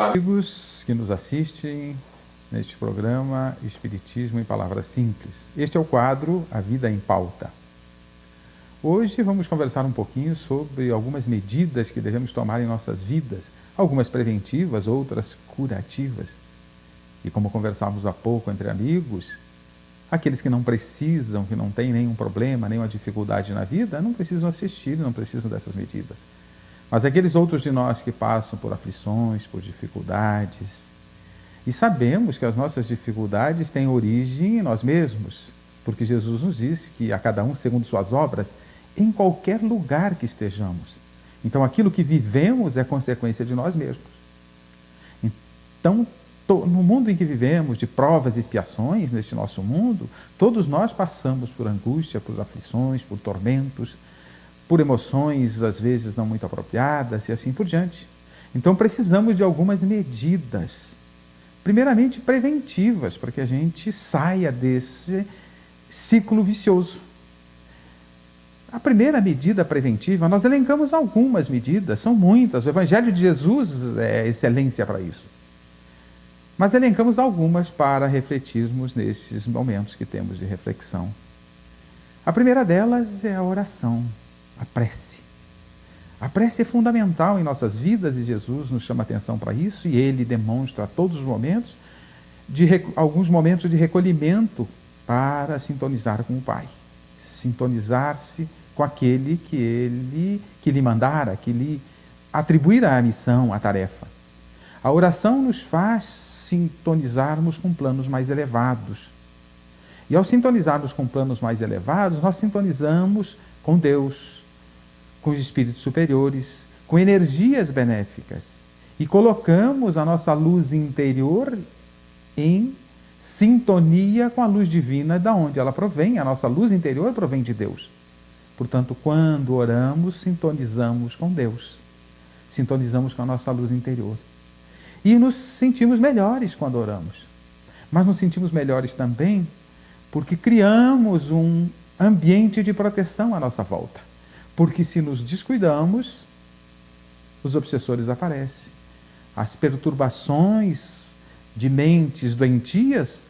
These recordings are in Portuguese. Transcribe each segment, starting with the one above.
Olá, amigos que nos assistem neste programa Espiritismo em Palavras Simples. Este é o quadro A Vida em Pauta. Hoje vamos conversar um pouquinho sobre algumas medidas que devemos tomar em nossas vidas, algumas preventivas, outras curativas. E como conversávamos há pouco entre amigos, aqueles que não precisam, que não têm nenhum problema, nenhuma dificuldade na vida, não precisam assistir, não precisam dessas medidas. Mas aqueles outros de nós que passam por aflições, por dificuldades, e sabemos que as nossas dificuldades têm origem em nós mesmos, porque Jesus nos diz que a cada um segundo suas obras, em qualquer lugar que estejamos. Então aquilo que vivemos é consequência de nós mesmos. Então, no mundo em que vivemos, de provas e expiações, neste nosso mundo, todos nós passamos por angústia, por aflições, por tormentos, por emoções às vezes não muito apropriadas e assim por diante. Então precisamos de algumas medidas, primeiramente preventivas, para que a gente saia desse ciclo vicioso. A primeira medida preventiva, nós elencamos algumas medidas, são muitas, o Evangelho de Jesus é excelência para isso. Mas elencamos algumas para refletirmos nesses momentos que temos de reflexão. A primeira delas é a oração, a prece. A prece é fundamental em nossas vidas e Jesus nos chama atenção para isso e Ele demonstra a todos os momentos, alguns momentos de recolhimento para sintonizar com o Pai. Sintonizar-se com aquele que lhe mandara, que lhe atribuíra a missão, a tarefa. A oração nos faz sintonizarmos com planos mais elevados. E ao sintonizarmos com planos mais elevados, nós sintonizamos com Deus, com os espíritos superiores, com energias benéficas. E colocamos a nossa luz interior em sintonia com a luz divina, da onde ela provém. A nossa luz interior provém de Deus. Portanto, quando oramos, sintonizamos com Deus. Sintonizamos com a nossa luz interior. E nos sentimos melhores quando oramos. Mas nos sentimos melhores também porque criamos um ambiente de proteção à nossa volta. Porque se nos descuidamos, os obsessores aparecem. As perturbações de mentes doentias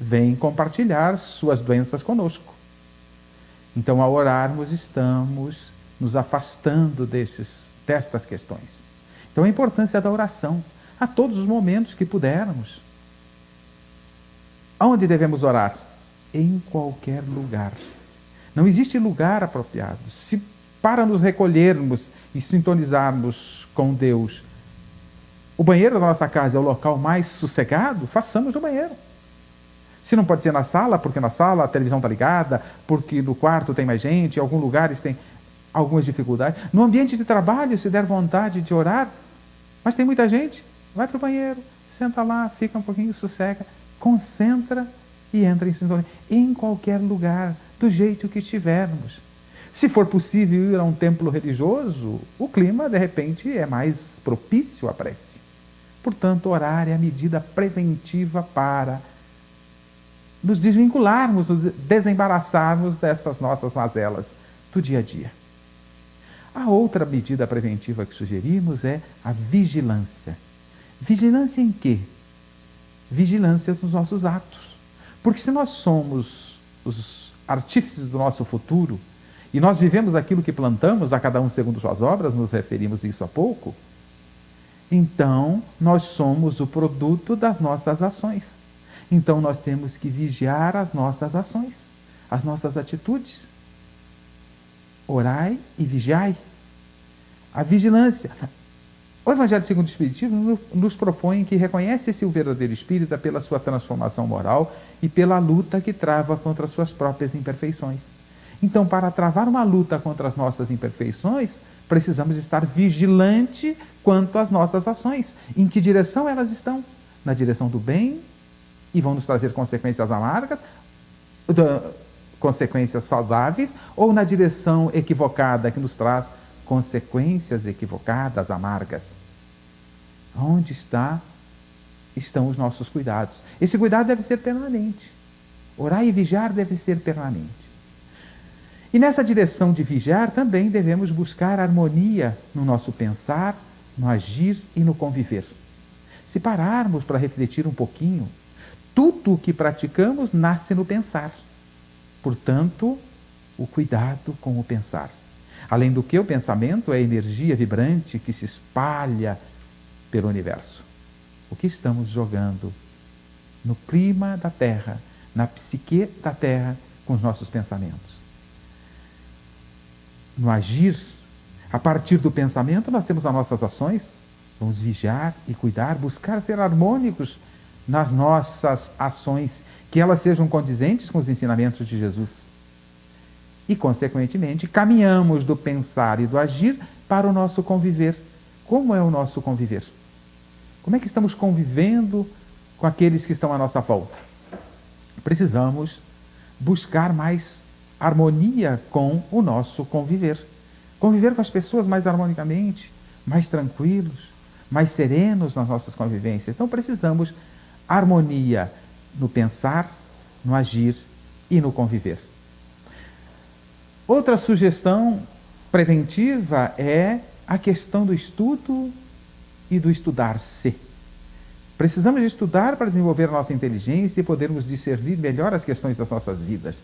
vêm compartilhar suas doenças conosco. Então, ao orarmos, estamos nos afastando destas questões. Então, a importância da oração, a todos os momentos que pudermos. Aonde devemos orar? Em qualquer lugar. Não existe lugar apropriado. Se para nos recolhermos e sintonizarmos com Deus, o banheiro da nossa casa é o local mais sossegado, façamos no banheiro. Se não pode ser na sala, porque na sala a televisão está ligada, porque no quarto tem mais gente, em alguns lugares tem algumas dificuldades. No ambiente de trabalho, se der vontade de orar, mas tem muita gente, vai para o banheiro, senta lá, fica um pouquinho, sossega, concentra e entra em sintonia. Em qualquer lugar, do jeito que estivermos. Se for possível ir a um templo religioso, o clima, de repente, é mais propício à prece. Portanto, orar é a medida preventiva para nos desvincularmos, nos desembaraçarmos dessas nossas mazelas do dia a dia. A outra medida preventiva que sugerimos é a vigilância. Vigilância em quê? Vigilância nos nossos atos. Porque se nós somos os artífices do nosso futuro, e nós vivemos aquilo que plantamos, a cada um segundo suas obras, nos referimos a isso há pouco, então nós somos o produto das nossas ações. Então nós temos que vigiar as nossas ações, as nossas atitudes. Orai e vigiai. A vigilância. O Evangelho segundo o Espiritismo nos propõe que reconhece-se o verdadeiro espírita pela sua transformação moral e pela luta que trava contra as suas próprias imperfeições. Então, para travar uma luta contra as nossas imperfeições, precisamos estar vigilante quanto às nossas ações. Em que direção elas estão? Na direção do bem, e vão nos trazer consequências amargas, consequências saudáveis, ou na direção equivocada, que nos traz consequências equivocadas, amargas. Onde estão os nossos cuidados? Esse cuidado deve ser permanente. Orar e vigiar deve ser permanente. E nessa direção de vigiar também devemos buscar harmonia no nosso pensar, no agir e no conviver. se pararmos para refletir um pouquinho, tudo o que praticamos nasce no pensar. Portanto, o cuidado com o pensar. Além do que, o pensamento é energia vibrante que se espalha pelo universo. O que estamos jogando no clima da Terra, na psique da Terra, com os nossos pensamentos? No agir, a partir do pensamento, nós temos as nossas ações. Vamos vigiar e cuidar, buscar ser harmônicos nas nossas ações, que elas sejam condizentes com os ensinamentos de Jesus. E, consequentemente, caminhamos do pensar e do agir para o nosso conviver. Como é o nosso conviver? Como é que estamos convivendo com aqueles que estão à nossa volta? Precisamos buscar mais harmonia com o nosso conviver. Conviver com as pessoas mais harmonicamente, mais tranquilos, mais serenos nas nossas convivências. Então precisamos harmonia no pensar, no agir e no conviver. Outra sugestão preventiva é a questão do estudo e do estudar-se. Precisamos de estudar para desenvolver a nossa inteligência e podermos discernir melhor as questões das nossas vidas.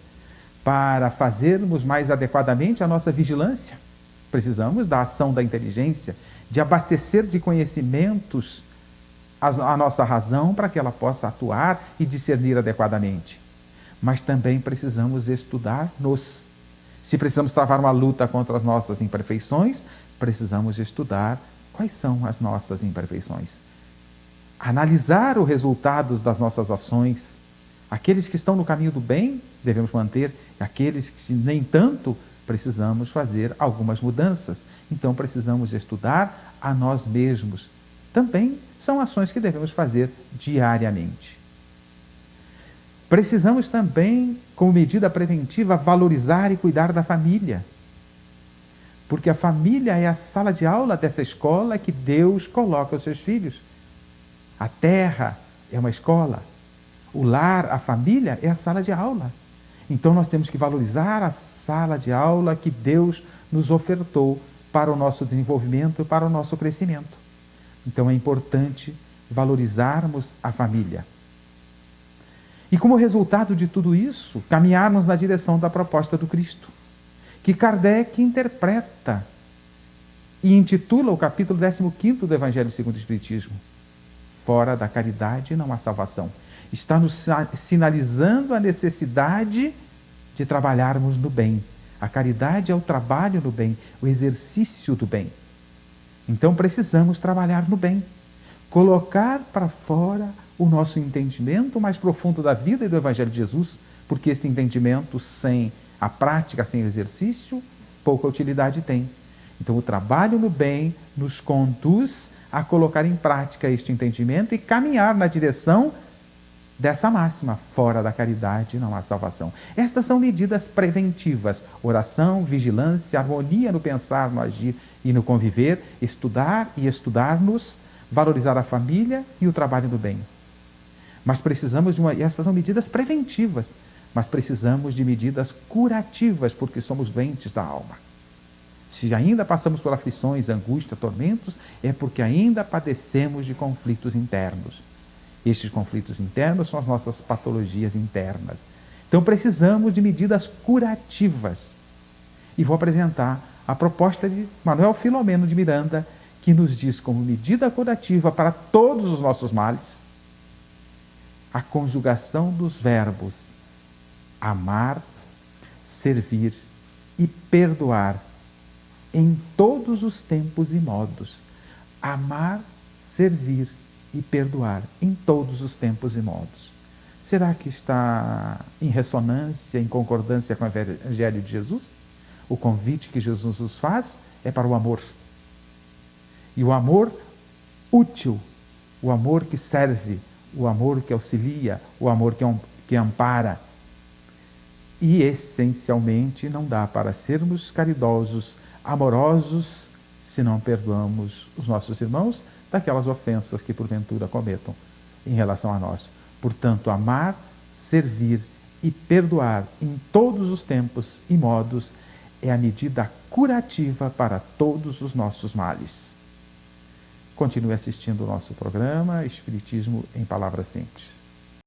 Para fazermos mais adequadamente a nossa vigilância, precisamos da ação da inteligência, de abastecer de conhecimentos a nossa razão para que ela possa atuar e discernir adequadamente. Mas também precisamos estudar-nos. Se precisamos travar uma luta contra as nossas imperfeições, precisamos estudar quais são as nossas imperfeições. Analisar os resultados das nossas ações. Aqueles que estão no caminho do bem, devemos manter. Aqueles que nem tanto, precisamos fazer algumas mudanças. Então precisamos estudar a nós mesmos. Também são ações que devemos fazer diariamente. Precisamos também, como medida preventiva, valorizar e cuidar da família. Porque a família é a sala de aula dessa escola que Deus coloca os seus filhos. A terra é uma escola. O lar, a família, é a sala de aula. Então nós temos que valorizar a sala de aula que Deus nos ofertou para o nosso desenvolvimento, para o nosso crescimento. Então é importante valorizarmos a família. E como resultado de tudo isso, caminharmos na direção da proposta do Cristo, que Kardec interpreta e intitula o capítulo 15º do Evangelho segundo o Espiritismo. Fora da caridade não há salvação. Está nos sinalizando a necessidade de trabalharmos no bem. A caridade é o trabalho no bem, o exercício do bem. Então precisamos trabalhar no bem, colocar para fora o nosso entendimento mais profundo da vida e do Evangelho de Jesus, porque esse entendimento sem a prática, sem o exercício, pouca utilidade tem. Então o trabalho no bem nos conduz a colocar em prática este entendimento e caminhar na direção dessa máxima: fora da caridade não há salvação. Estas são medidas preventivas: oração, vigilância, harmonia no pensar, no agir e no conviver, estudar e estudar-nos, valorizar a família e o trabalho do bem. Mas precisamos essas são medidas preventivas, mas precisamos de medidas curativas, porque somos doentes da alma. Se ainda passamos por aflições, angústia, tormentos, é porque ainda padecemos de conflitos internos. Estes conflitos internos são as nossas patologias internas. Então precisamos de medidas curativas. E vou apresentar a proposta de Manuel Filomeno de Miranda, que nos diz como medida curativa para todos os nossos males a conjugação dos verbos amar, servir e perdoar em todos os tempos e modos. Amar, servir e perdoar em todos os tempos e modos. Será que está em ressonância, em concordância com o Evangelho de Jesus? O convite que Jesus nos faz é para o amor. E o amor útil, o amor que serve, o amor que auxilia, o amor que ampara. E, essencialmente, não dá para sermos caridosos, amorosos, se não perdoamos os nossos irmãos daquelas ofensas que porventura cometam em relação a nós. Portanto, amar, servir e perdoar em todos os tempos e modos é a medida curativa para todos os nossos males. continue assistindo o nosso programa Espiritismo em Palavras Simples.